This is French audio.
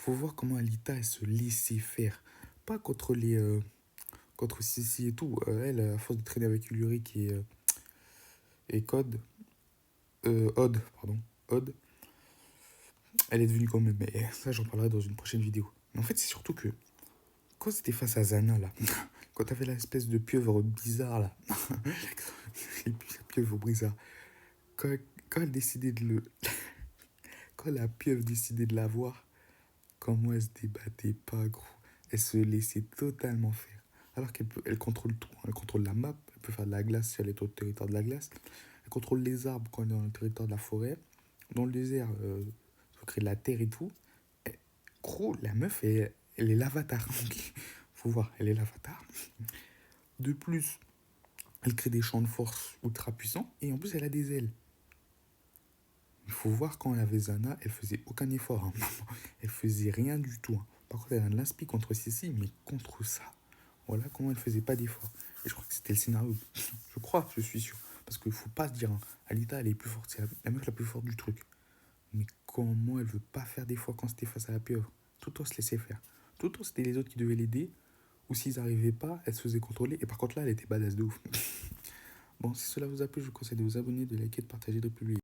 Faut voir comment Alita, elle se laissait faire. Pas contre contre Sissi et tout. Elle, à force de traîner avec Ulrich et Code, Odd, pardon, Odd, elle est devenue quand même. Mais ça, j'en parlerai dans une prochaine vidéo. Mais en fait, c'est surtout que quand c'était face à Zana, là, quand t'avais l'espèce de pieuvre bizarre, là, les pieuvres bizarres, quand, quand elle décidait de le. Quand la pieuvre décidait de la voir, comment elle se débattait pas, gros. Elle se laissait totalement faire. Alors elle contrôle tout, hein. Elle contrôle la map, elle peut faire de la glace si elle est au territoire de la glace. Elle contrôle les arbres quand elle est dans le territoire de la forêt. Dans le désert, faut créer de la terre et tout. Et, gros, la meuf, elle est l'avatar. Faut voir, elle est l'avatar. De plus, elle crée des champs de force ultra puissants. Et en plus, elle a des ailes. Il faut voir quand elle avait Zana, elle faisait aucun effort, hein. Elle faisait rien du tout, hein. Par contre, elle a un l'inspi contre Sissi, mais contre ça. Voilà comment elle faisait pas d'effort. Et je crois que c'était le scénario. Je crois, je suis sûr. Parce qu'il faut pas se dire, hein, Alita, elle est plus forte. C'est la meuf la plus forte du truc. Mais comment elle veut pas faire d'effort quand c'était face à la pieuvre? Tout se laissait faire. Tout c'était les autres qui devaient l'aider. Ou s'ils n'arrivaient pas, elle se faisait contrôler. Et par contre, là, elle était badass de ouf. Bon, si cela vous a plu, je vous conseille de vous abonner, de liker, de partager, de publier.